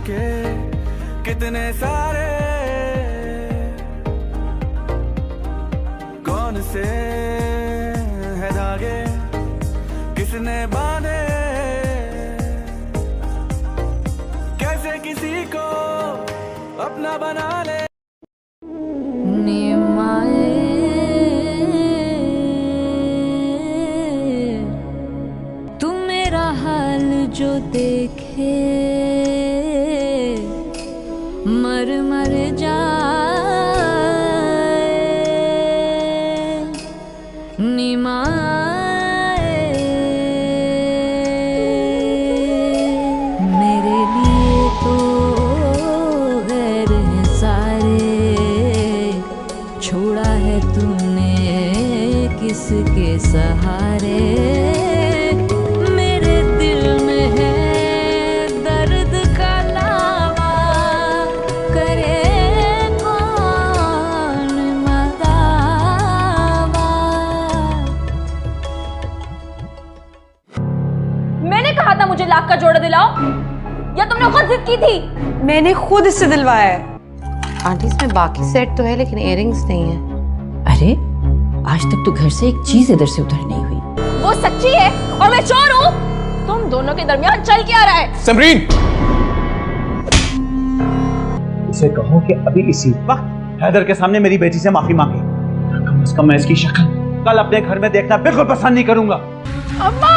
के कितने सारे, कौन से है धागे किसने बांधे, कैसे किसी को अपना बना ले। तू मेरा हाल जो देखे मर मर जाए, निमाए मेरे लिए तो गैर हैं सारे, छोड़ा है तूने किसके सहारे। मेरे दिल में है दर्द का लावा, करे कौन मदावा। मैंने कहा था मुझे लाख का जोड़ा दिलाओ, या तुमने खुद जिद की थी? मैंने खुद इससे दिलवाया है। आंटी इसमें बाकी सेट तो है लेकिन इयररिंग्स नहीं है। अरे आज तक तो घर से एक चीज इधर से उधर नहीं हुई। वो सच्ची है और मैं चोर हूँ। तुम दोनों के दरमियान चल क्या रहा है? समरीन, उसे कहो कि अभी इसी वक्त हैदर के सामने मेरी बेटी से माफी मांगे। कम से कम मैं इसकी शक्ल कल अपने घर में देखना बिल्कुल पसंद नहीं करूंगा। अम्मा,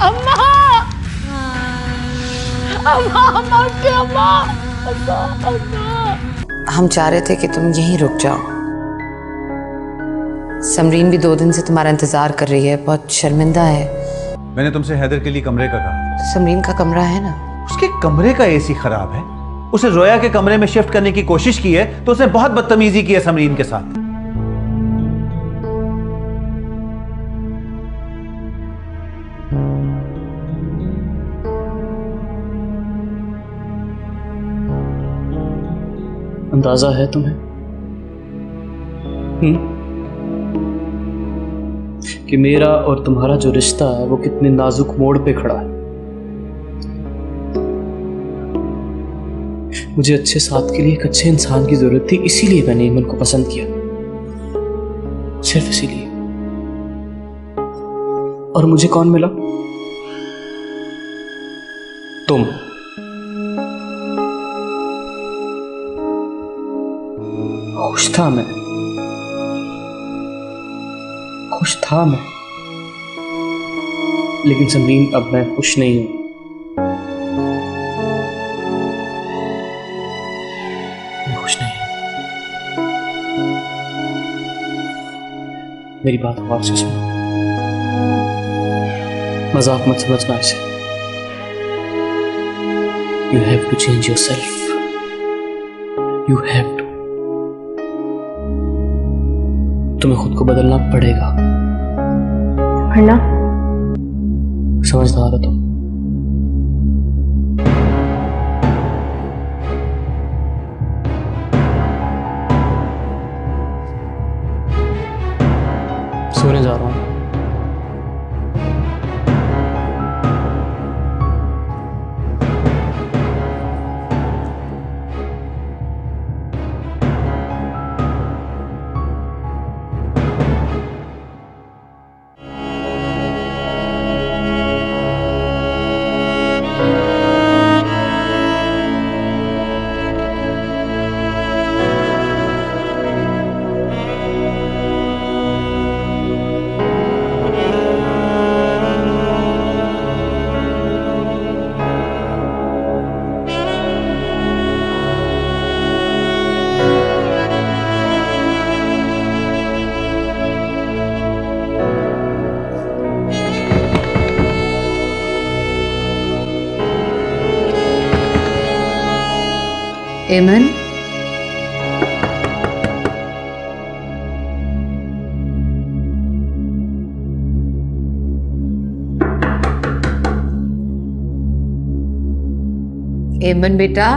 अम्मा, अम्मा, अम्मा, अम्मा, अम्मा, अम्मा। हम चाह रहे थे कि तुम यहीं रुक जाओ। समरीन भी 2 दिन से तुम्हारा इंतजार कर रही है, बहुत शर्मिंदा है। मैंने तुमसे हैदर के लिए कमरे का कहा। तो समरीन का कमरा है ना। उसके कमरे का एसी खराब है। उसे रोया के कमरे में शिफ्ट करने की कोशिश की है तो उसने बहुत बदतमीजी की है समरीन के साथ। अंदाजा है तुम्हें कि मेरा और तुम्हारा जो रिश्ता है वो कितने नाजुक मोड़ पे खड़ा है। मुझे अच्छे साथ के लिए एक अच्छे इंसान की जरूरत थी, इसीलिए मैंने ईमन को पसंद किया, सिर्फ इसीलिए। और मुझे कौन मिला? तुम। खुश था मैं, खुश था मैं, लेकिन समरीन अब मैं खुश नहीं हूं। मैं खुश नहीं हूं। मेरी बात गौर से सुनो, मजाक मत समझना इसे। You have to change yourself, you have to. तुम्हें खुद को बदलना पड़ेगा, वरना समझदार हो तुम। सोने जा रहा हूं। एमन, एमन बेटा,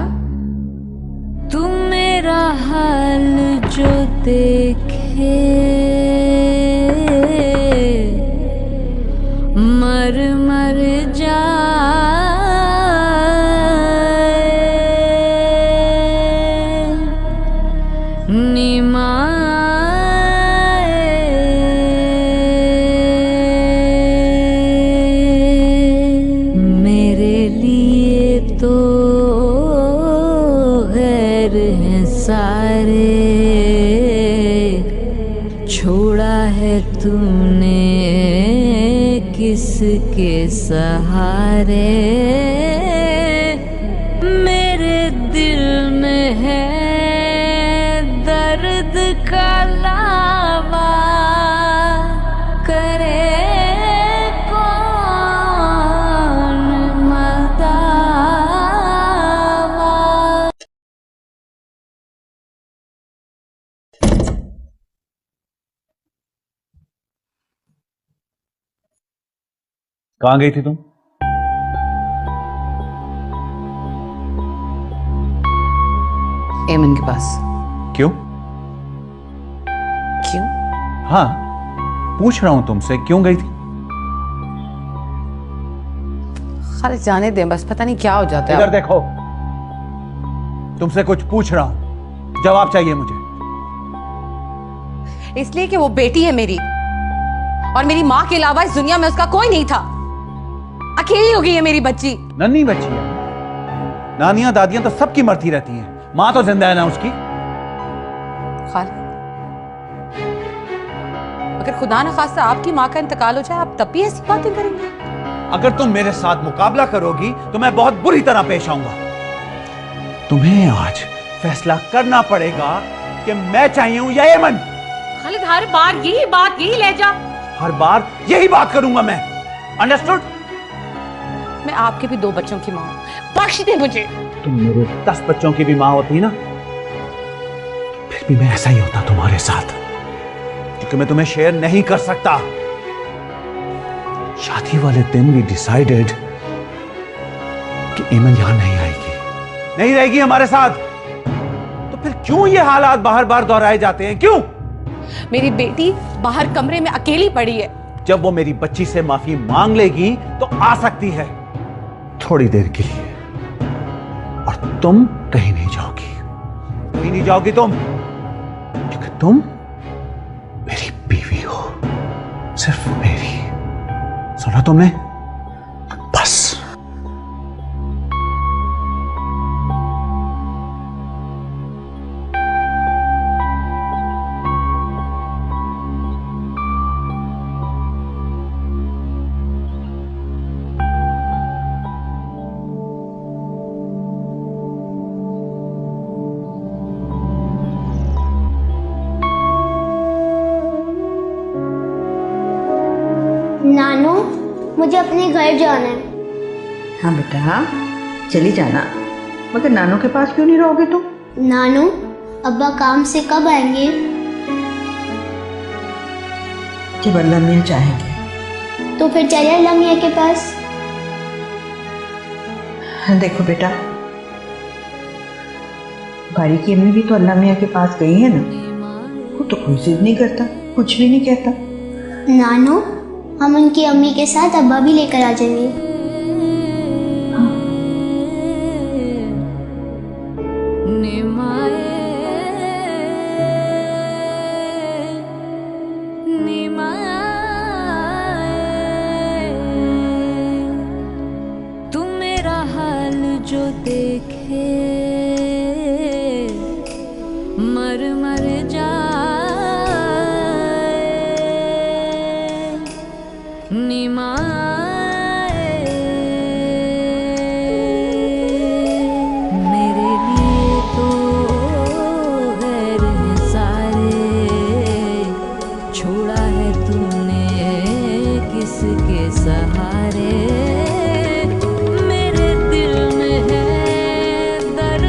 तू मेरा हाल जो देखे मर मर जाए, सहारे मेरे दिल में है दर्द का लावा करे कौन मदावा। कहां गई थी तुम? एमन के पास। क्यों? क्यों? हाँ, पूछ रहा हूं तुमसे, क्यों गई थी? खाली जाने दें, बस पता नहीं क्या हो जाता है। इधर देखो, तुमसे कुछ पूछ रहा हूं, जवाब चाहिए मुझे। इसलिए कि वो बेटी है मेरी, और मेरी माँ के अलावा इस दुनिया में उसका कोई नहीं था। अकेली हो गई है मेरी बच्ची। नन्ही बच्ची है, नानियां दादियां तो सबकी मरती रहती हैं, मां तो जिंदा है ना उसकी। खाली अगर खुदा न खास्ता आपकी माँ का इंतकाल हो जाए, आप तब भी ऐसी बातें करेंगे? अगर तुम मेरे साथ मुकाबला करोगी तो मैं बहुत बुरी तरह पेश आऊंगा। तुम्हें आज फैसला करना पड़ेगा कि मैं चाहिए हूं या एमन। खालिद हर बार यही बात, यही लहजा। हर बार यही बात करूंगा मैं, अंडरस्टूड? मैं आपके भी 2 बच्चों की माँ हूं, बख्श दे मुझे। तुम मेरे 10 बच्चों की भी मां होती ना, फिर भी मैं ऐसा ही होता तुम्हारे साथ, क्योंकि मैं तुम्हें शेयर नहीं कर सकता। शादी वाले दिन वी डिसाइडेड कि एमन यहां नहीं आएगी, नहीं रहेगी हमारे साथ। तो फिर क्यों ये हालात बार बार दोहराए जाते हैं? क्यों? मेरी बेटी बाहर कमरे में अकेली पड़ी है। जब वो मेरी बच्ची से माफी मांग लेगी तो आ सकती है, थोड़ी देर के लिए, और तुम कहीं नहीं जाओगी, कहीं नहीं जाओगी तुम, क्योंकि तुम मेरी बीवी हो, सिर्फ मेरी। सुना तुमने? बस। नानू, मुझे अपने घर जाना है। हाँ बेटा, चली जाना, मगर नानू के पास क्यों नहीं रहोगे तुम? नानू, अब्बा काम से कब आएंगे? जब अल्लाह मियाँ चाहेंगे। तो फिर चलिए अल्लाह मियाँ के पास। देखो बेटा, बारी की अम्मी भी तो अल्लाह मियाँ के पास गई है ना, वो तो कोई जिद नहीं करता, कुछ भी नहीं कहता। नानू, हम उनकी अम्मी के साथ अब्बा भी लेकर आ जाएंगे। तू मेरा हाल जो देखे मर मर जाए, निमाए मेरे लिए तो गैर हैं सारे, छोड़ा है तूने किसके सहारे, मेरे दिल में है दर्द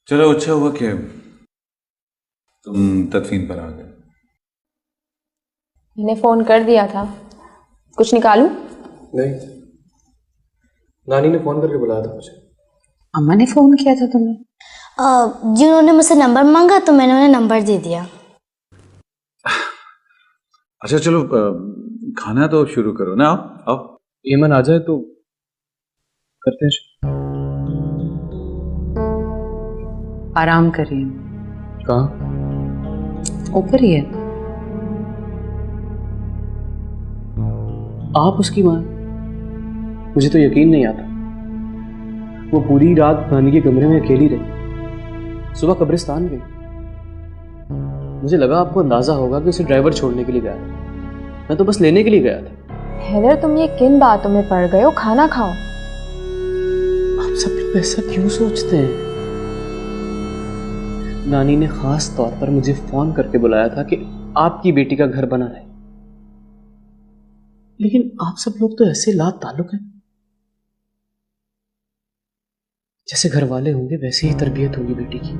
चलो अच्छा हुआ कि तुम तदफीन पर आ गए। मैंने फोन कर दिया था, कुछ निकालूं? नहीं, नानी ने फोन करके बुलाया था मुझे। अम्मा ने फोन किया था तुम्हें? जी उन्होंने मुझसे नंबर मांगा तो मैंने उन्हें नंबर दे दिया। अच्छा चलो खाना तो शुरू करो ना। आओ ईमन आ जाए तो करते हैं। आराम करिए। कहाँ? ऊपर ही है। आप उसकी मां? मुझे तो यकीन नहीं आता। वो पूरी रात नानी के कमरे में अकेली रही, सुबह कब्रिस्तान गई। मुझे लगा आपको अंदाजा होगा कि उसे ड्राइवर छोड़ने के लिए गया था। मैं तो बस लेने के लिए गया था। हैदर, तुम ये किन बातों में पड़ गए हो? खाना खाओ। आप सब लोग ऐसा क्यों सोचते हैं? नानी ने खास तौर पर मुझे फोन करके बुलाया था कि आपकी बेटी का घर बना रहे, लेकिन आप सब लोग तो ऐसे ला ताल्लुक हैं, जैसे घर वाले होंगे वैसे ही तरबियत होगी बेटी की।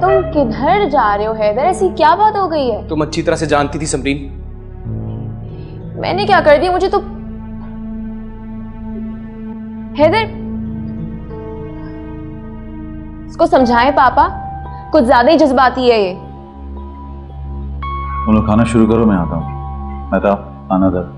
तुम किधर जा रहे हो हैदर? ऐसी क्या बात हो गई है? तुम अच्छी तरह से जानती थी समरीन। मैंने क्या कर दिया? मुझे तो हैदर, इसको समझाएं पापा, कुछ ज्यादा ही जज्बाती है ये। तुम लोग खाना शुरू करो, मैं आता हूँ। मैं तो आना था।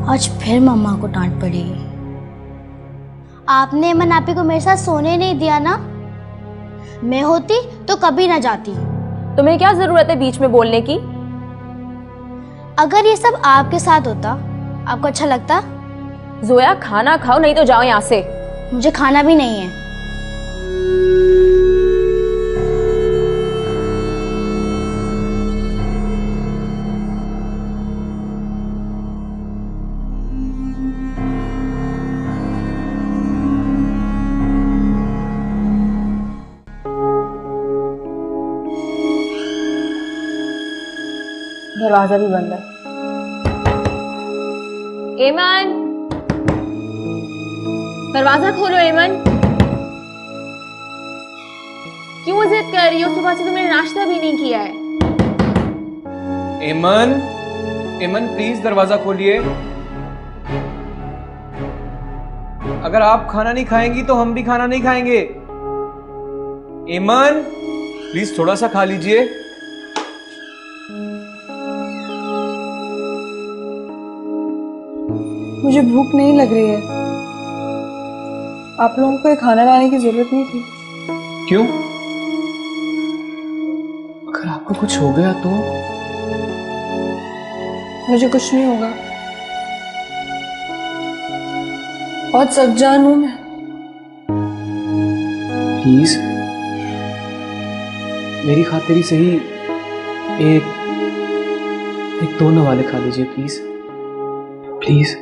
आज फिर मम्मा को डांट पड़ी। आपने अमन आपी को मेरे साथ सोने नहीं दिया ना। मैं होती तो कभी ना जाती। तुम्हें क्या जरूरत है बीच में बोलने की? अगर ये सब आपके साथ होता, आपको अच्छा लगता? जोया, खाना खाओ, नहीं तो जाओ यहाँ से। मुझे खाना भी नहीं है। दरवाजा भी बंद है। एमन, दरवाजा खोलो। एमन, क्यों जिद कर रही हो? सुबह से तुमने नाश्ता भी नहीं किया है। एमन, एमन प्लीज दरवाजा खोलिए। अगर आप खाना नहीं खाएंगी तो हम भी खाना नहीं खाएंगे। एमन प्लीज थोड़ा सा खा लीजिए। मुझे भूख नहीं लग रही है। आप लोगों को खाना लाने की जरूरत नहीं थी। क्यों? अगर आपको कुछ हो गया तो? मुझे कुछ नहीं होगा, बहुत सज्जान हूं मैं। प्लीज मेरी खातिर ही सही एक दोनों वाले खा लीजिए प्लीज, प्लीज।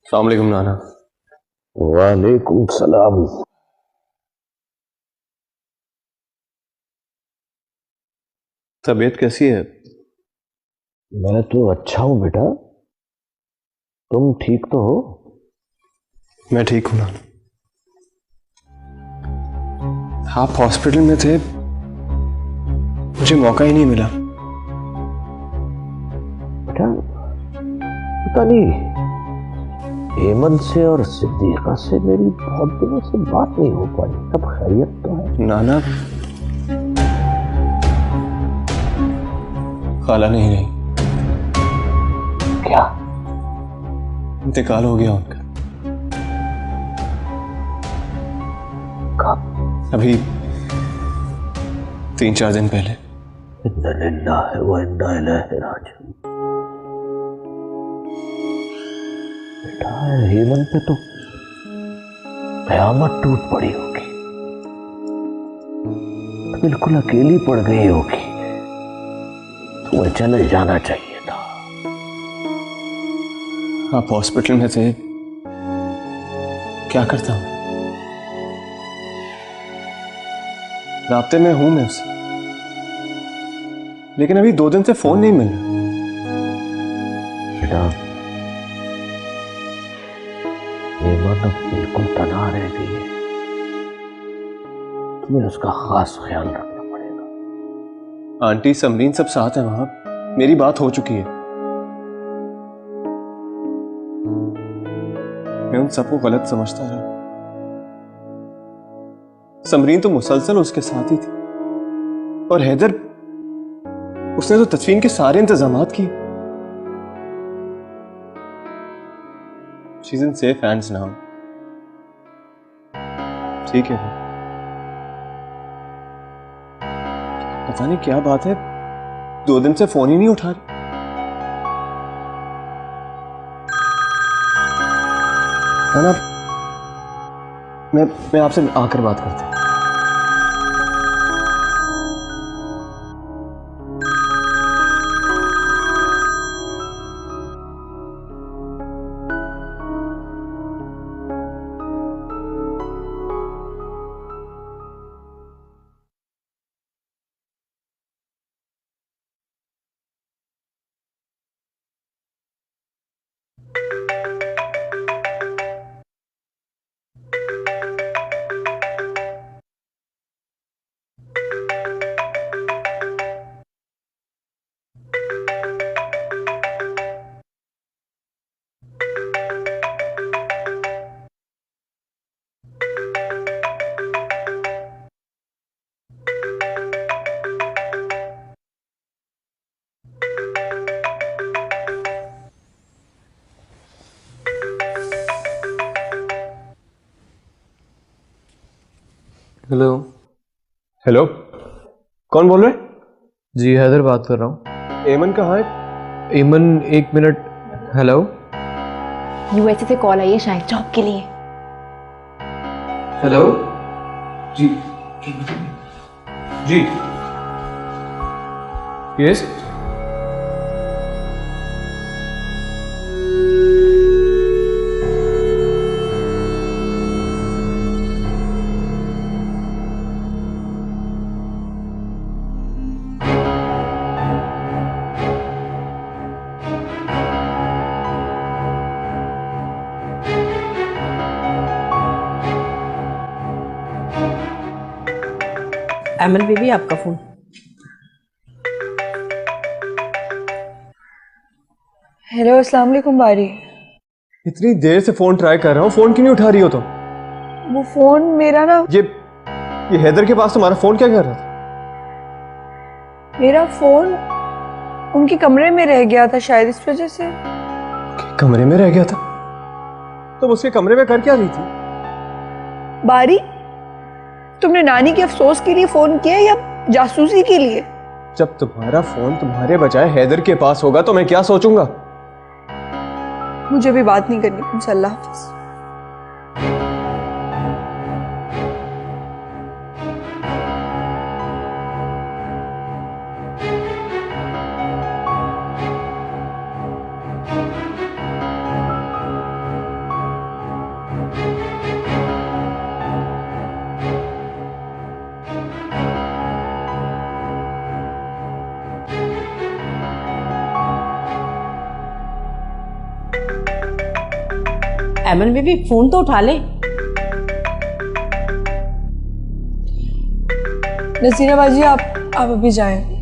अस्सलाम वालेकुम नाना। वालेकुम सलाम। तबीयत कैसी है? मैं तो अच्छा हूं बेटा, तुम ठीक तो हो? मैं ठीक हूं नाना। आप हॉस्पिटल में थे, मुझे मौका ही नहीं मिला। बेटा पता नहीं, हेमंत से और सिद्दीका से मेरी बहुत दिनों से बात नहीं हो पाई। सब खैरियत तो है? नाना खाला नहीं। क्या? इंतकाल हो गया उनका। कब? अभी 3-4 दिन पहले। इन्ना लिल्लाहि व इन्ना इलैहि राजिऊन। बेटा हेमंत पे तो कयामत टूट पड़ी होगी, तो बिल्कुल अकेली पड़ गई होगी। तुम्हें चले जाना चाहिए था। आप हॉस्पिटल में थे, क्या करता हूं? राब्ते में हूं मैं उससे, लेकिन अभी 2 दिन से फोन नहीं मिल रहा। बेटा हेमंत अब बिल्कुल तनहा रह गई है, तुम्हें उसका खास ख्याल रखना पड़ेगा। आंटी समरीन सब साथ है वहां, मेरी बात हो चुकी है। मैं उन सबको गलत समझता रहा। समरीन तो मुसलसल उसके साथ ही थी, और हैदर उसने तो तस्वीन के सारे इंतजामात किए। She is in safe hands now. ठीक है, पता नहीं क्या बात है, 2 दिन से फोन ही नहीं उठा रही। ना मैं आपसे आकर बात करता हूं। हेलो। हेलो, कौन बोल रहे? जी हैदर बात कर रहा हूँ। एमन कहाँ है? एमन 1 मिनट। हेलो। यूएसए से कॉल आई है शायद जॉब के लिए। हेलो। जी जी यस। एमन बेबी आपका फोन। हेलो, अस्सलाम वालेकुम बारी। इतनी देर से फोन ट्राई कर रहा हूँ, फोन क्यों नहीं उठा रही हो तुम? वो फोन मेरा ना, ये हैदर के पास तुम्हारा फोन क्या कर रहा था? मेरा फोन उनके कमरे में रह गया था शायद, इस वजह से। कमरे में रह गया था? तुम उसके कमरे में कर क्या रही थी? बारी, तुमने नानी के अफसोस के लिए फोन किया या जासूसी के लिए? जब तुम्हारा फोन तुम्हारे बजाय हैदर के पास होगा तो मैं क्या सोचूंगा? मुझे भी बात नहीं करनी तुमसे। अल्लाह हाफिज। एमन बेबी फोन तो उठा ले। नसीरा बाजी, आप अभी जाएं।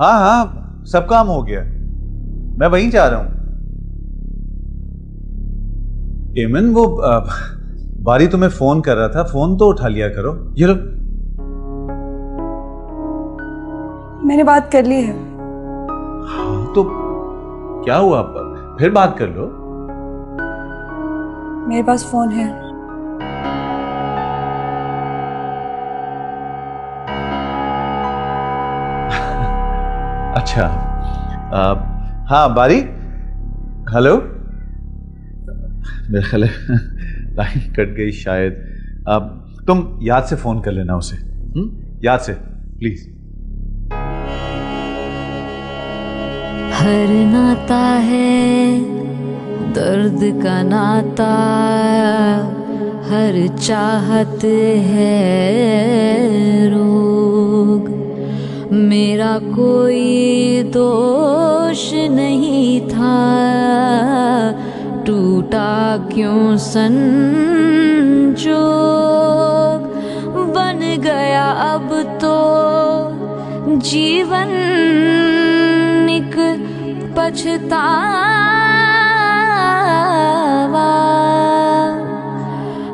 हाँ हाँ, सब काम हो गया, मैं वहीं जा रहा हूं। एमन, वो बारी तुम्हें फोन कर रहा था, फोन तो उठा लिया करो। ये लो। मैंने बात कर ली है। हाँ, तो क्या हुआ, फिर बात कर लो। मेरे पास फोन है। अच्छा, हाँ बारी, हेलो। मेरा ख्याल है लाइन कट गई शायद। अब तुम याद से फोन कर लेना उसे, याद से प्लीज। हर नाता है दर्द का नाता, हर चाहत है रोग। मेरा कोई दोष नहीं था, टूटा क्यों संजोग। बन गया अब तो जीवन एक पछतावा,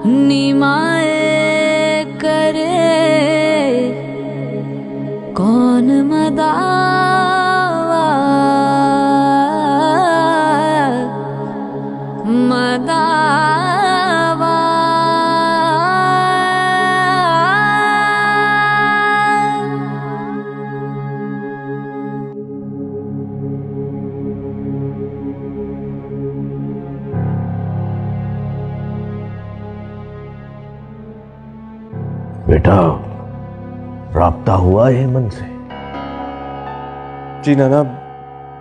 निमाए करे कौन मदावा, मदावा। बेटा, राब्ता हुआ हेमंत से? जी नाना,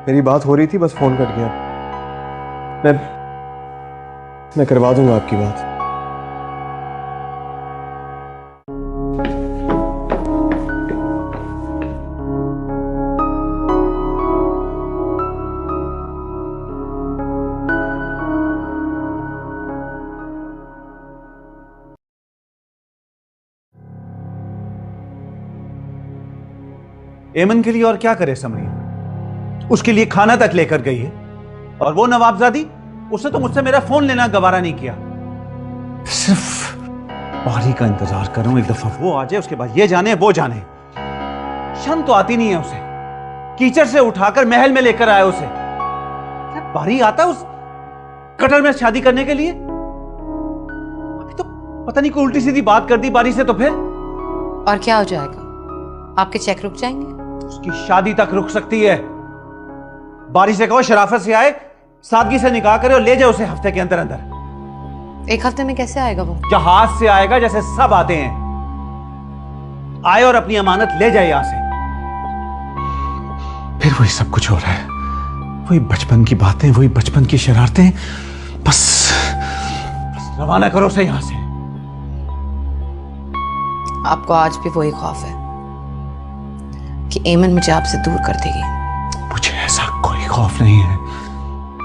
मेरी बात हो रही थी, बस फोन कट गया। मैं करवा दूंगा आपकी बात। एमन के लिए और क्या करे समरी, उसके लिए खाना तक लेकर गई है। और वो नवाबजादी, उसने तो मुझसे मेरा फोन लेना गवारा नहीं किया। सिर्फ बारी का इंतजार कर रहा हूं, एक दफा वो आ जाए, उसके बाद ये जाने वो जाने। शर्म तो आती नहीं है उसे, कीचड़ से उठाकर महल में लेकर आया उसे। बारी आता उस कटर में शादी करने के लिए? अभी तो पता नहीं कोई उल्टी सीधी बात कर दी बारी से, तो फिर और क्या हो जाएगा? आपके चेक रुक जाएंगे? उसकी शादी तक रुक सकती है। बारी से कहो शराफत से आए, सादगी से निकाह करे और ले जाए उसे हफ्ते के अंदर अंदर। एक हफ्ते में कैसे आएगा वो? जहाज से आएगा जैसे सब आते हैं। आए और अपनी अमानत ले जाए यहां से। फिर वही सब कुछ हो रहा है, वही बचपन की बातें, वही बचपन की शरारतें। बस रवाना करो उसे यहां से। आपको आज भी वही खौफ है कि एमन मुझे आपसे दूर कर देगी? मुझे ऐसा कोई खौफ नहीं है,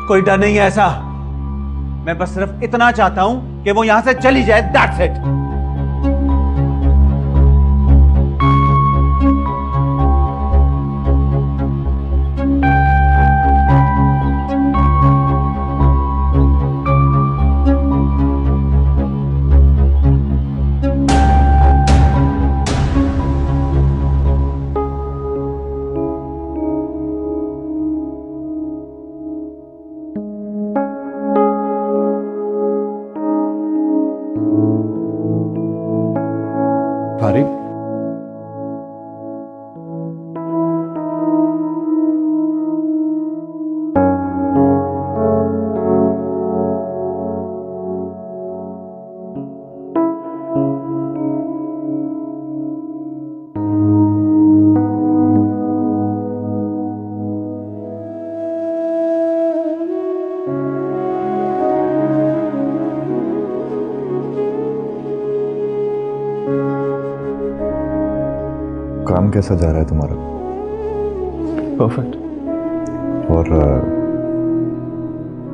कोई डर नहीं है ऐसा। मैं बस सिर्फ इतना चाहता हूं कि वो यहां से चली जाए, दैट्स इट। भारी, काम कैसा जा रहा है तुम्हारा? परफेक्ट। और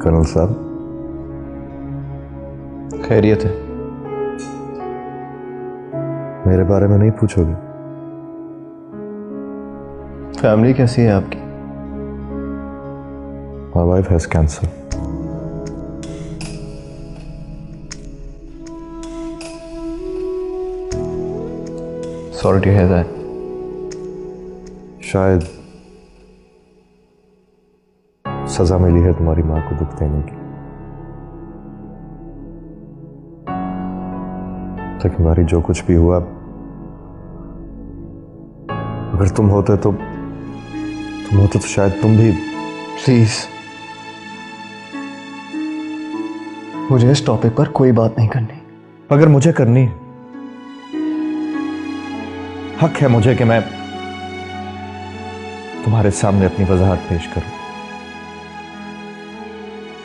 कर्नल साहब? खैरियत है। मेरे बारे में नहीं पूछोगे? फैमिली कैसी है आपकी? My wife has cancer. Sorry to hear that. शायद सजा मिली है तुम्हारी मां को दुख देने की। लेकिन भारी जो कुछ भी हुआ, अगर तुम होते तो शायद तुम भी। प्लीज मुझे इस टॉपिक पर कोई बात नहीं करनी। अगर मुझे करनी है, हक है मुझे कि मैं तुम्हारे सामने अपनी वजाहत पेश करूं।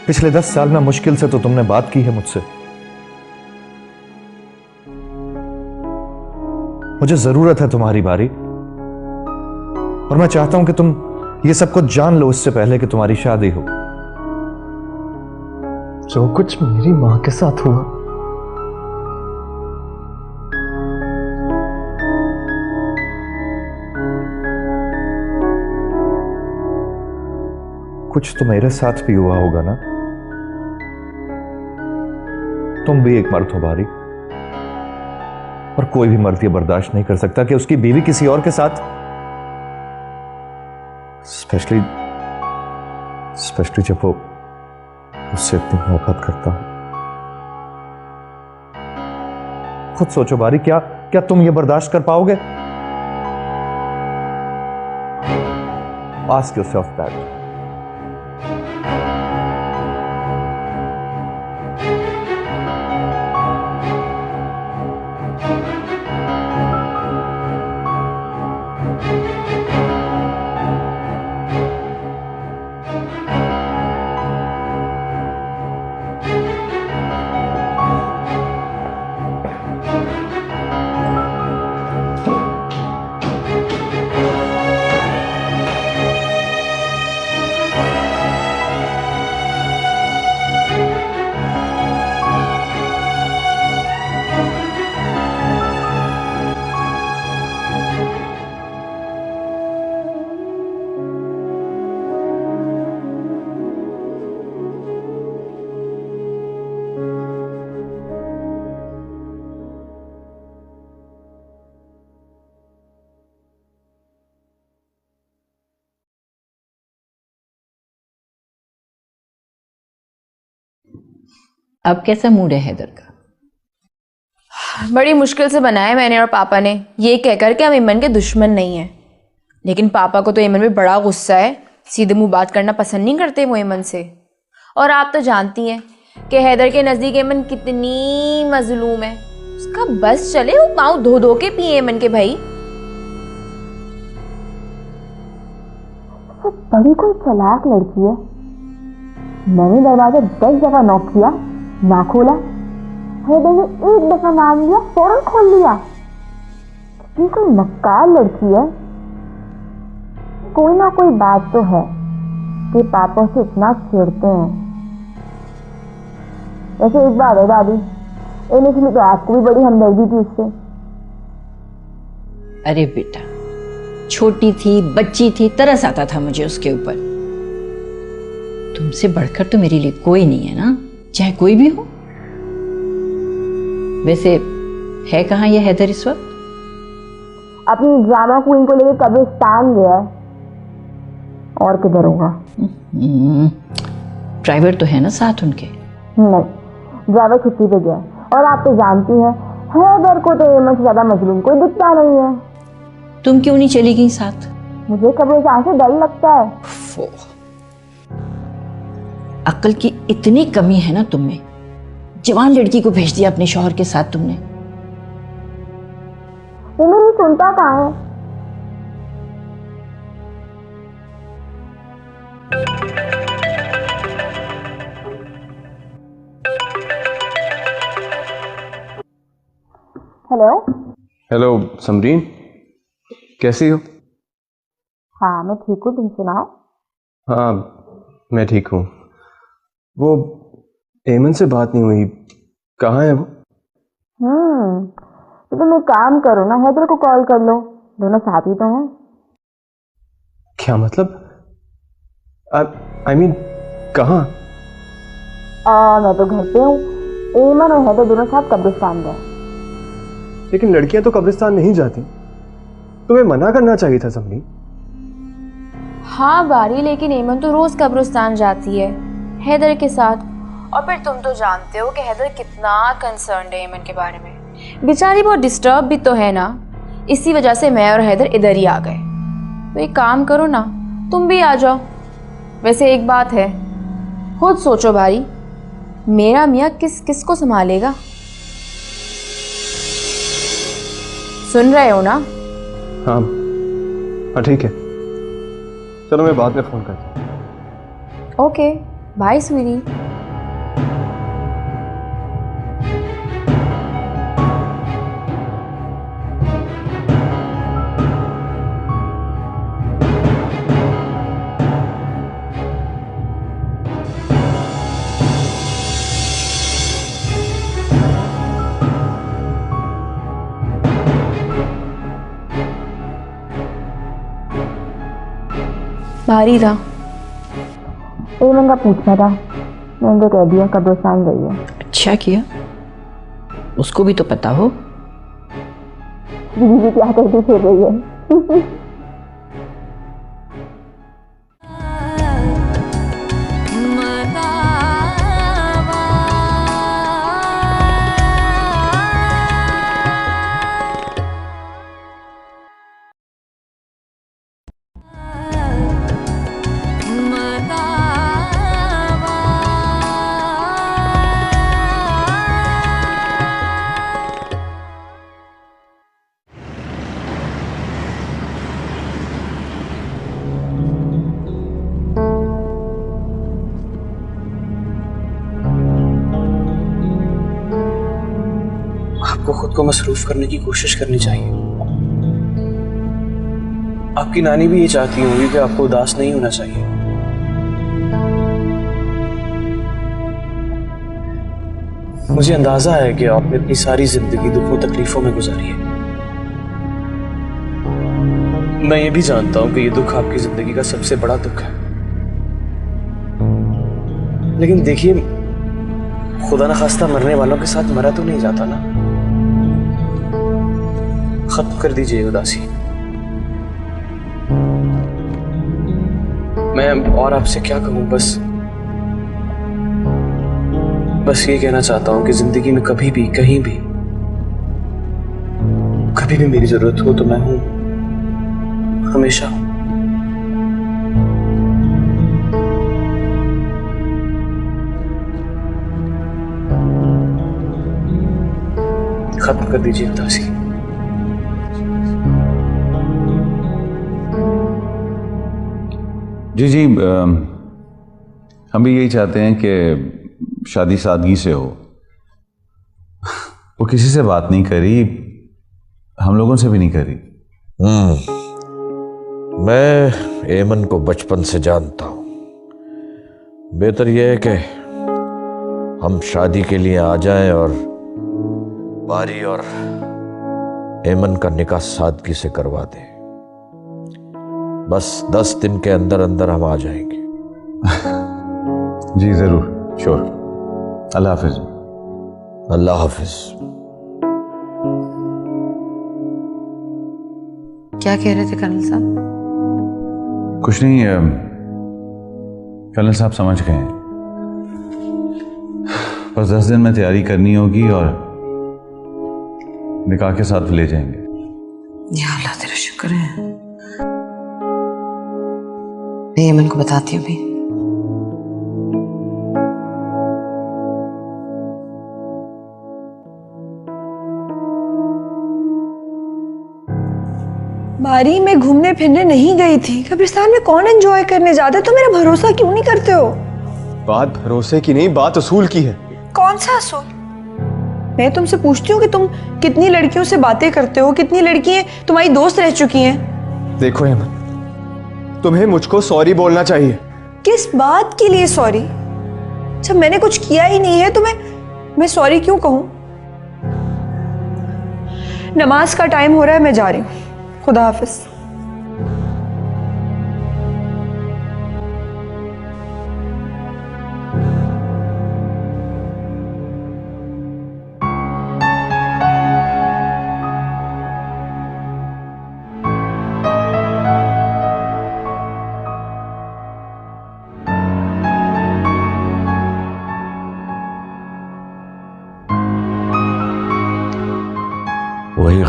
पिछले 10 साल में मुश्किल से तो तुमने बात की है मुझसे। मुझे जरूरत है तुम्हारी बारी, और मैं चाहता हूं कि तुम ये सब कुछ जान लो इससे पहले कि तुम्हारी शादी हो। जो कुछ मेरी मां के साथ हुआ, कुछ तो मेरे साथ भी हुआ होगा ना। तुम भी एक मर्द हो भारी, और कोई भी मर्द ये बर्दाश्त नहीं कर सकता कि उसकी बीवी किसी और के साथ, स्पेशली जब वो उससे इतनी मोहब्बत करता हो। खुद सोचो बारी, क्या तुम ये बर्दाश्त कर पाओगे? Ask yourself that. अब कैसा मूड है हैदर का? बड़ी मुश्किल से बनाया मैंने और पापा ने, ये कहकर कि हम ईमन के दुश्मन नहीं हैं। लेकिन पापा को तो ईमन में बड़ा गुस्सा है, सीधे मुंह बात करना पसंद नहीं करते वो ईमन से। और आप तो जानती हैं कि हैदर के नज़दीक ईमन कितनी मजलूम है। उसका बस चले वो पाँव धो धो के पिए ईमन के भाई। बड़ी कोई चालाक लड़की है। मैंने दरवाजा 10 दफा नॉक किया, ना खोला। हैदर ने 1 दफा नाम लिया, फौरन खोल लिया। ये कोई मक्कार लड़की है। कोई ना कोई बात तो है कि पापा से इतना चिढ़ते हैं। वैसे एक बात है दादी, इनिशियली तो आपको भी बड़ी हमदर्दी थी उससे। अरे बेटा, छोटी थी, बच्ची थी, तरस आता था मुझे उसके ऊपर। तुमसे बढ़कर तो मेरे लिए कोई नहीं है ना, चाहे कोई भी हो। वैसे है कहाँ ये हैदर इस वक्त? अपनी ड्रामा क्वीन को लेकर कब्रिस्तान गया है, और किधर होगा? ड्राइवर तो है ना साथ उनके? नहीं, ड्राइवर छुट्टी पे गया है। और आप तो जानती हैं हैदर को तो ईमन से ज्यादा मजलूम कोई दिखता नहीं है। तुम क्यों नहीं चली गई साथ? मुझे कब्रिस्तान से डर लगता है। अक्ल की इतनी कमी है ना तुम में, जवान लड़की को भेज दिया अपने शौहर के साथ तुमने। वो मेरी सुनता कहाँ है? हेलो। हेलो समरीन, कैसी हो? हाँ मैं ठीक हूँ, तुम सुनाओ। हाँ मैं ठीक हूँ। वो एमन से बात नहीं हुई, कहाँ है वो? तो तुम एक काम करो ना, हैदर को कॉल कर लो, दोनों साथ ही तो हैं। क्या मतलब? I mean, कहाँ? मैं तो घर पे हूँ। एमन और हैदर दोनों साथ कब्रिस्तान गए। लेकिन लड़कियां तो कब्रिस्तान नहीं जाती, तुम्हें मना करना चाहिए था समरी। हाँ बारी, लेकिन एमन तो रोज कब्रिस्तान जाती है हैदर के साथ। और फिर तुम तो जानते हो कि हैदर कितना कंसर्न्ड है एमन के बारे में। बेचारी बहुत डिस्टर्ब भी तो है ना, इसी वजह से मैं और हैदर इधर ही आ गए। तो एक काम करो ना, तुम भी आ जाओ। वैसे एक बात है, खुद सोचो भाई, मेरा मियाँ किस किस को संभालेगा? सुन रहे हो ना? हाँ ठीक है, चलो मैं बाद में फोन करता हूँ। Okay bye sweetie. भारी था। एमन का पूछना था, मैंने तो कह दिया कब्रिस्तान गई है। अच्छा किया, उसको भी तो पता हो। दीदी भी क्या करती फिर रही है। आपको खुद को मसरूफ करने की कोशिश करनी चाहिए। आपकी नानी भी ये चाहती होंगी कि आपको उदास नहीं होना चाहिए। मुझे अंदाजा है कि आपने अपनी सारी जिंदगी दुखों तकलीफों में गुजारी है। मैं ये भी जानता हूं कि ये दुख आपकी जिंदगी का सबसे बड़ा दुख है। लेकिन देखिए, खुदा न खास्ता मरने वालों के साथ मरा तो नहीं जाता ना। खत्म कर दीजिए उदासी। मैं और आपसे क्या कहूं, बस ये कहना चाहता हूं कि जिंदगी में कभी भी कहीं भी कभी भी मेरी जरूरत हो तो मैं हूं, हमेशा। खत्म कर दीजिए उदासी। जी जी, हम भी यही चाहते हैं कि शादी सादगी से हो। वो किसी से बात नहीं करी, हम लोगों से भी नहीं करी। मैं एमन को बचपन से जानता हूं। बेहतर यह है कि हम शादी के लिए आ जाएं और बारी और एमन का निकाह सादगी से करवा दें। बस 10 दिन के अंदर अंदर हम आ जाएंगे। जी जरूर, श्योर। अल्लाह हाफिज। अल्लाह हाफिज। क्या कह रहे थे कर्नल साहब? कुछ नहीं, कर्नल साहब समझ गए। बस 10 दिन में तैयारी करनी होगी और निकाह के साथ ले जाएंगे। या अल्लाह तेरा शुक्र है। मैं एमन को बताती हूँ भी। बारी, मैं घूमने फिरने नहीं गई थी। कब्रिस्तान में कौन एंजॉय करने जाता है? तो मेरा भरोसा क्यों नहीं करते हो? बात भरोसे की नहीं, बात असूल की है। कौन सा असूल? मैं तुमसे पूछती हूँ कि तुम कितनी लड़कियों से बातें करते हो, कितनी लड़कियां तुम्हारी दोस्त रह चुकी हैं। देखो हेमन, तुम्हें मुझको सॉरी बोलना चाहिए। किस बात के लिए सॉरी? जब मैंने कुछ किया ही नहीं है तो मैं सॉरी क्यों कहूं? नमाज का टाइम हो रहा है, मैं जा रही हूं। खुदा हाफिज।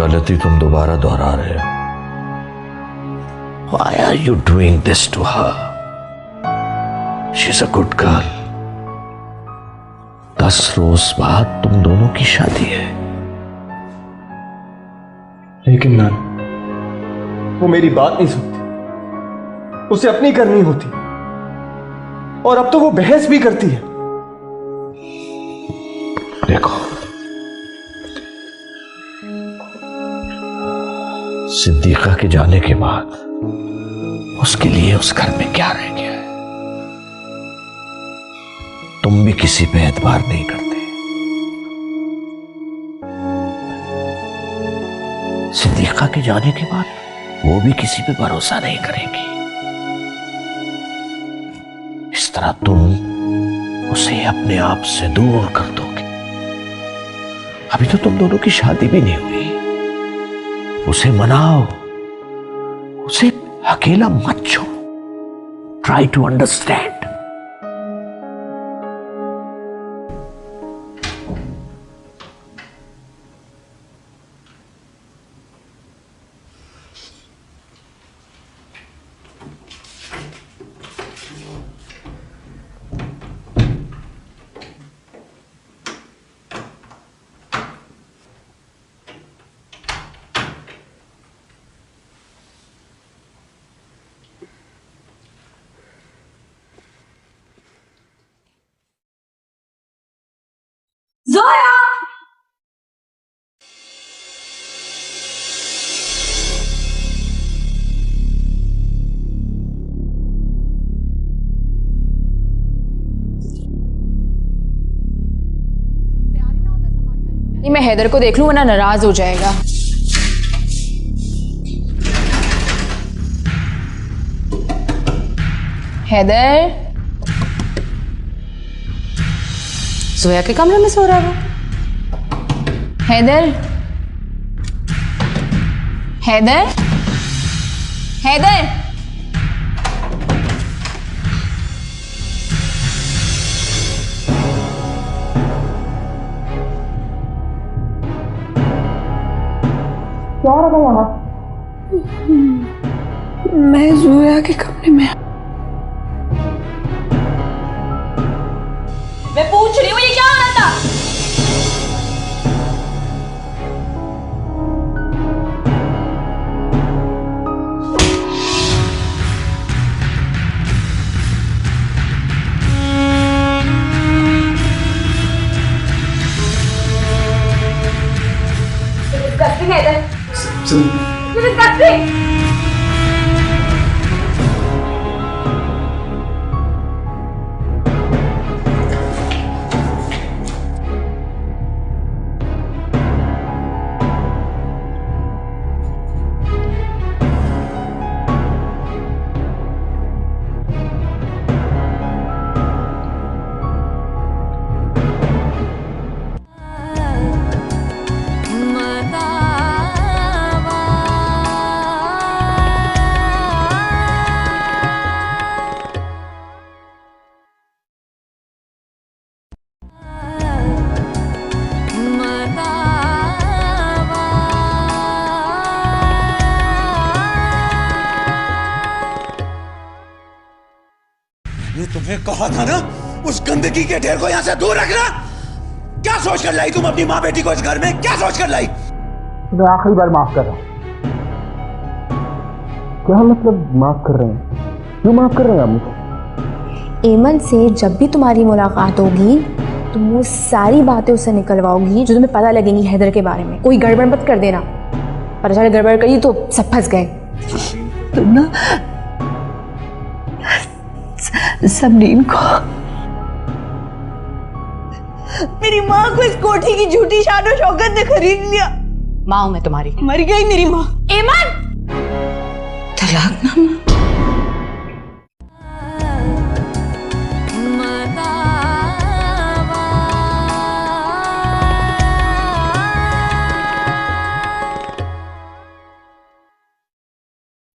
गलती तुम दोबारा दोहरा रहे हो। Why are you doing this to her? She's a good girl. 10 रोज बाद तुम दोनों की शादी है। लेकिन नाना, वो मेरी बात नहीं सुनती, उसे अपनी करनी होती, और अब तो वो बहस भी करती है। देखो, सिद्दीका के जाने के बाद उसके लिए उस घर में क्या रह गया है? तुम भी किसी पे एतबार नहीं करते। सिद्दीका के जाने के बाद वो भी किसी पे भरोसा नहीं करेगी। इस तरह तुम उसे अपने आप से दूर कर दोगे। अभी तो तुम दोनों की शादी भी नहीं हुई। उसे मनाओ, उसे अकेला मत छोड़ो। Try to understand. जोया! नहीं, मैं हैदर को देख लूं वरना नाराज हो जाएगा। हैदर, जोया के कमरे में सो रहा है वो। हैदर, हैदर, हैदर। क्या रखा यहाँ? मैं जोया के कमरे में। मैं पूछ रही हूँ ये क्या हो रहा था? Disgusting, Heather. You're disgusting. तुम्हें कहा था ना उस गंदगी के ढेर को यहां से दूर रखना। क्या सोच कर लाई तुम अपनी माँ बेटी को इस घर में? क्या सोच कर लाई? मैं आखिरी बार माफ कर रहा हूं। क्या मतलब माफ कर रहे हैं? क्यों माफ कर रहे हैं आप मुझे? एमन से जब भी तुम्हारी मुलाकात होगी तुम वो सारी बातें उससे निकलवाओगी जो तुम्हें पता लगेंगी हैदर के बारे में। कोई गड़बड़ मत कर देना, पता चले गड़बड़ करी तो सब फंस गए। तुम ना सबनीन को, मेरी माँ को इस कोठी की झूठी शान और शौकत ने खरीद लिया। माँ हूं मैं तुम्हारी। मर गई मेरी माँ। एमन! तलाकनामा?